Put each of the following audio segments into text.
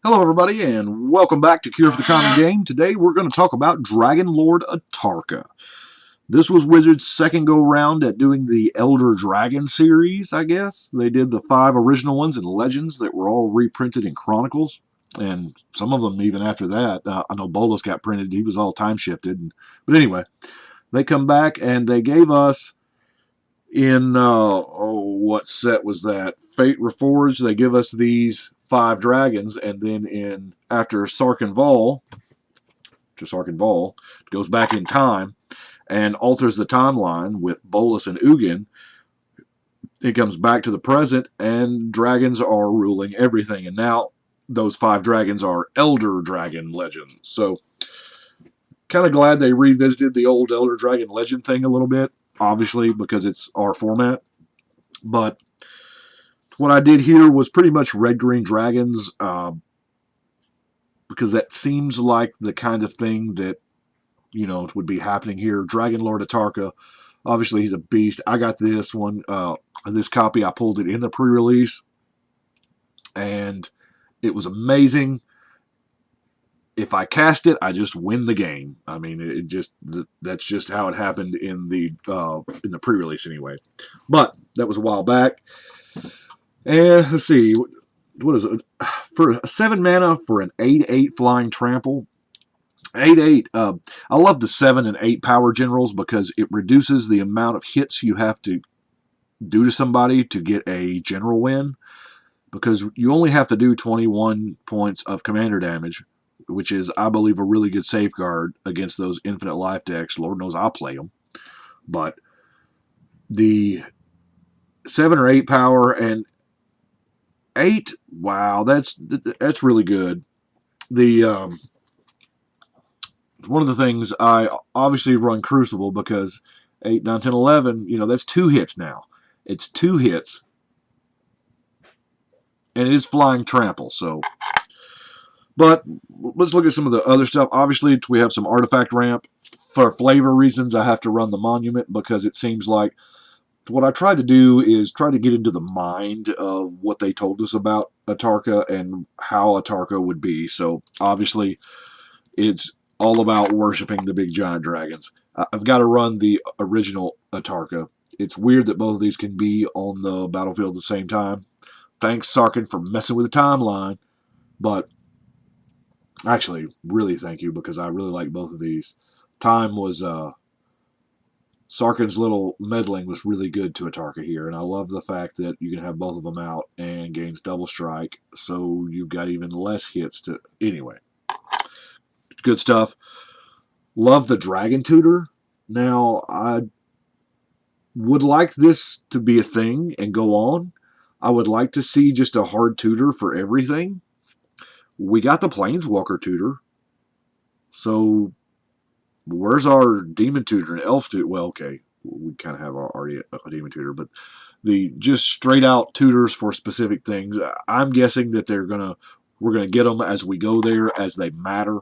Hello, everybody, and welcome back to Cure for the Common Game. Today, we're going to talk about Dragonlord Atarka. This was Wizards' second go-round at doing the Elder Dragon series, I guess. They did the 5 original ones in Legends that were all reprinted in Chronicles, and some of them even after that. I know Bolas got printed. He was all time-shifted. But anyway, they come back, and they gave us in what set was that? Fate Reforged. They give us these 5 dragons, and then in after Sarkin Vol, goes back in time and alters the timeline with Bolas and Ugin. It comes back to the present, and dragons are ruling everything. And now those 5 dragons are Elder Dragon legends. So kind of glad they revisited the old Elder Dragon legend thing a little bit. Obviously, because it's our format. But what I did here was pretty much red-green dragons, because that seems like the kind of thing that, would be happening here. Dragonlord Atarka, obviously he's a beast. I got this one, this copy, I pulled it in the pre-release, and it was amazing. If I cast it, I just win the game. I mean, that's just how it happened in the pre-release anyway. But that was a while back. And let's see, what is it? For 7 mana for an 8/8 flying trample. 8/8. I love the 7 and 8 power generals because it reduces the amount of hits you have to do to somebody to get a general win. Because you only have to do 21 points of commander damage, which is, I believe, a really good safeguard against those infinite life decks. Lord knows I'll play them. But the 7 or 8 power and 8, wow, that's really good. The one of the things, I obviously run Crucible because 8, 9, 10, 11, that's 2 hits now. It's 2 hits. And it is flying trample, so... But let's look at some of the other stuff. Obviously, we have some artifact ramp. For flavor reasons, I have to run the monument because it seems like what I tried to do is try to get into the mind of what they told us about Atarka and how Atarka would be. So, obviously, it's all about worshiping the big giant dragons. I've got to run the original Atarka. It's weird that both of these can be on the battlefield at the same time. Thanks, Sarkin, for messing with the timeline. But actually, really thank you, because I really like both of these. Time was, Sarkin's little meddling was really good to Atarka here, and I love the fact that you can have both of them out and gains double strike, so you've got even less hits to... Anyway, good stuff. Love the Dragon Tutor. Now, I would like this to be a thing and go on. I would like to see just a hard tutor for everything. We got the Planeswalker tutor. So, where's our Demon tutor and Elf tutor? Well, okay, we kind of have already a Demon tutor, but the just straight out tutors for specific things, I'm guessing that we're gonna get them as we go there, as they matter.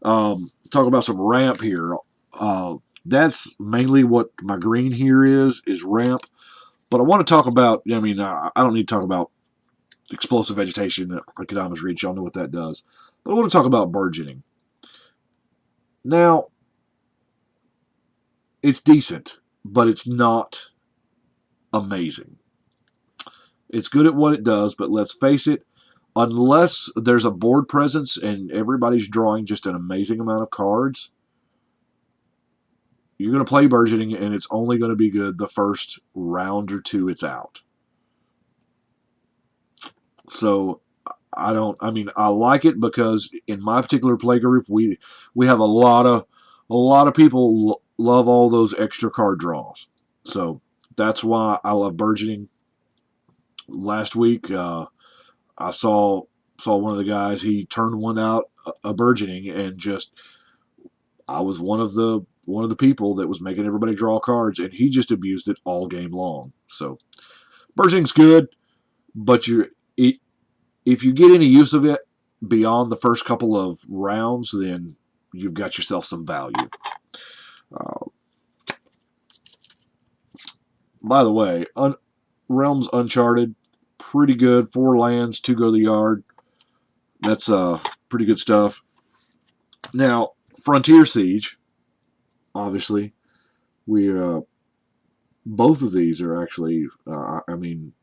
Talk about some ramp here. That's mainly what my green here is ramp. But I want to talk about, I don't need to talk about explosive vegetation, Kadama's Reach. Y'all know what that does. But I want to talk about burgeoning. Now, it's decent, but it's not amazing. It's good at what it does, but let's face it, unless there's a board presence and everybody's drawing just an amazing amount of cards, you're going to play burgeoning, and it's only going to be good the first round or 2 it's out. So, I like it because in my particular play group, we have a lot of people love all those extra card draws. So that's why I love burgeoning. Last week, I saw one of the guys. He turned one out a burgeoning, and just I was one of the people that was making everybody draw cards, and he just abused it all game long. So burgeoning's good, but if you get any use of it beyond the first couple of rounds, then you've got yourself some value. By the way, Realms Uncharted, pretty good. 4 lands, 2 go to the yard. That's pretty good stuff. Now, Frontier Siege, obviously, we both of these are actually. I mean,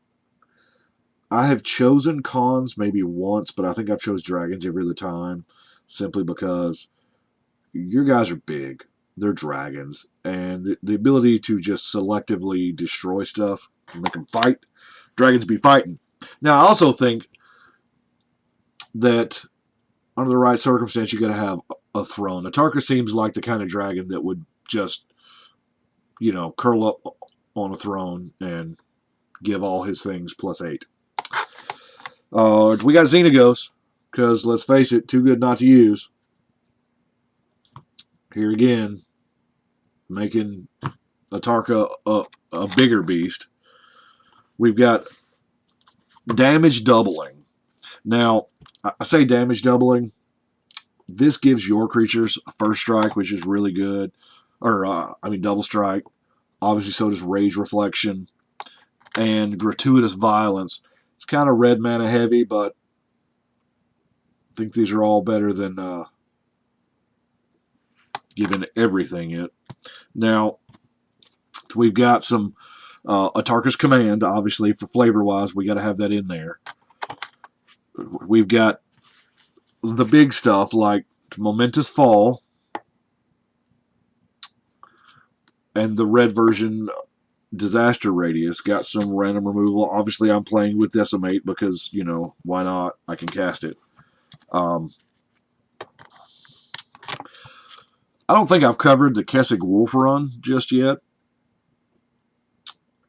I have chosen cons maybe once, but I think I've chose dragons every other time, simply because your guys are big. They're dragons, and the ability to just selectively destroy stuff, make them fight. Dragons be fighting. Now, I also think that under the right circumstance, you got to have a throne. Atarka seems like the kind of dragon that would just, curl up on a throne and give all his things +8. We got Xenagos, because let's face it, too good not to use. Here again, making Atarka a bigger beast. We've got damage doubling. Now, I say damage doubling. This gives your creatures a first strike, which is really good. Or, double strike. Obviously, so does Rage Reflection. And Gratuitous Violence. It's kind of red mana heavy, but I think these are all better than giving everything it. Now, we've got some Atarka's Command, obviously, for flavor-wise. We got to have that in there. We've got the big stuff like Momentous Fall and the red version Disaster Radius. Got some random removal. Obviously, I'm playing with Decimate because, why not? I can cast it. I don't think I've covered the Kessig Wolf run just yet.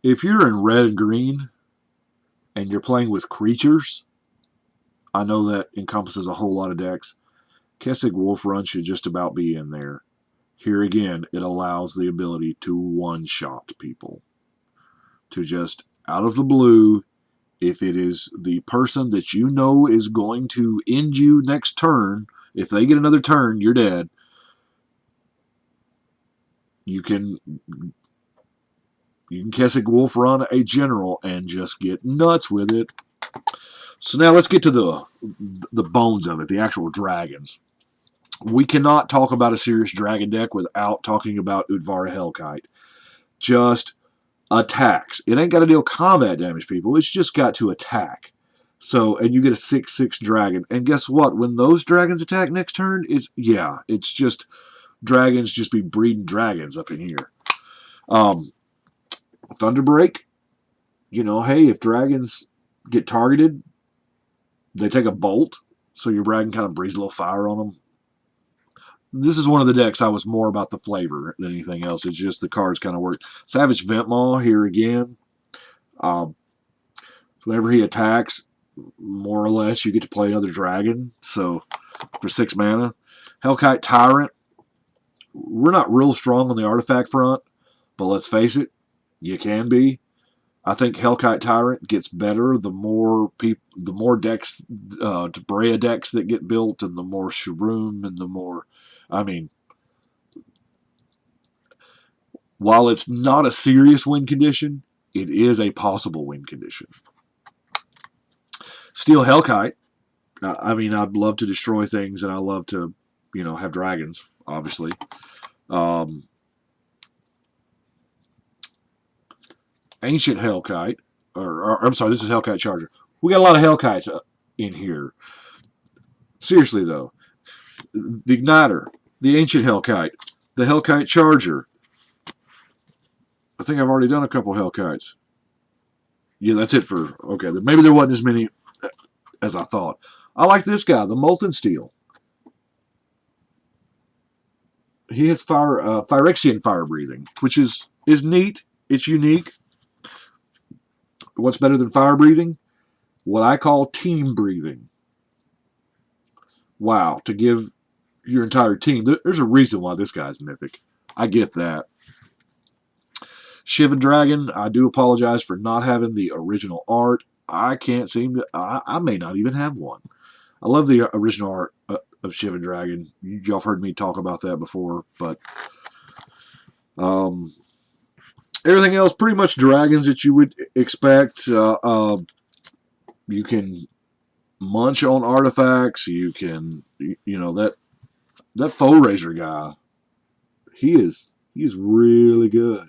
If you're in red and green and you're playing with creatures, I know that encompasses a whole lot of decks. Kessig Wolf run should just about be in there. Here again, it allows the ability to one-shot people. To just, out of the blue, if it is the person that you know is going to end you next turn, if they get another turn, you're dead. You can Kessig Wolf run a general and just get nuts with it. So now let's get to the bones of it, the actual dragons. We cannot talk about a serious dragon deck without talking about Udvara Hellkite. Just attacks. It ain't got to deal combat damage, people. It's just got to attack. So, and you get a 6/6 dragon. And guess what? When those dragons attack next turn, it's just dragons just be breeding dragons up in here. Thunderbreak, hey, if dragons get targeted, they take a bolt, so your dragon kind of breathes a little fire on them. This is one of the decks I was more about the flavor than anything else. It's just the cards kind of work. Savage Ventmaw here again. Whenever he attacks, more or less, you get to play another dragon. So, for 6 mana. Hellkite Tyrant. We're not real strong on the artifact front, but let's face it, you can be. I think Hellkite Tyrant gets better the more decks, Brea decks that get built, and the more Shroom, and the more, while it's not a serious win condition, it is a possible win condition. Steel Hellkite. I'd love to destroy things, and I love to, have dragons, obviously. Ancient Hellkite, or I'm sorry, this is Hellkite Charger. We got a lot of Hellkites in here. Seriously, though. The Igniter, the Ancient Hellkite, the Hellkite Charger. I think I've already done a couple Hellkites. Yeah, that's it for... Okay, maybe there wasn't as many as I thought. I like this guy, the Molten Steel. He has Phyrexian Fire Breathing, which is neat. It's unique. What's better than fire breathing? What I call team breathing. Wow, to give your entire team... There's a reason why this guy's mythic. I get that. Shivan Dragon, I do apologize for not having the original art. I can't seem to... I may not even have one. I love the original art of Shivan Dragon. Y'all have heard me talk about that before, but... everything else, pretty much dragons that you would expect. You can munch on artifacts. You can, you know, that Foe Razor guy, he's really good.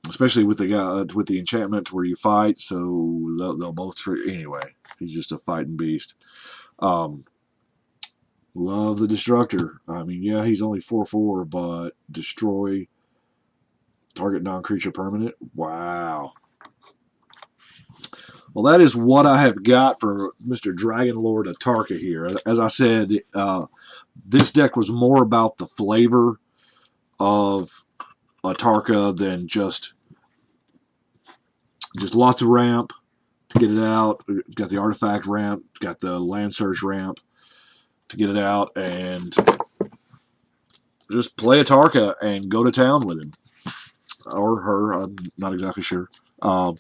Especially with the guy with the enchantment where you fight, so they'll both anyway. He's just a fighting beast. Um, Love the Destructor. I mean, yeah, he's only 4/4, but destroy target non-creature permanent. Wow. Well, that is what I have got for Mr. Dragonlord Atarka here. As I said, this deck was more about the flavor of Atarka than just lots of ramp to get it out. It's got the artifact ramp, it's got the land search ramp to get it out, and just play Atarka and go to town with him. Or her, I'm not exactly sure. Dragonlord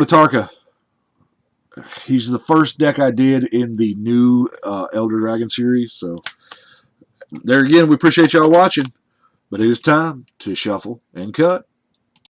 Atarka. He's the first deck I did in the new Elder Dragon series, so there again, we appreciate y'all watching, but it is time to shuffle and cut.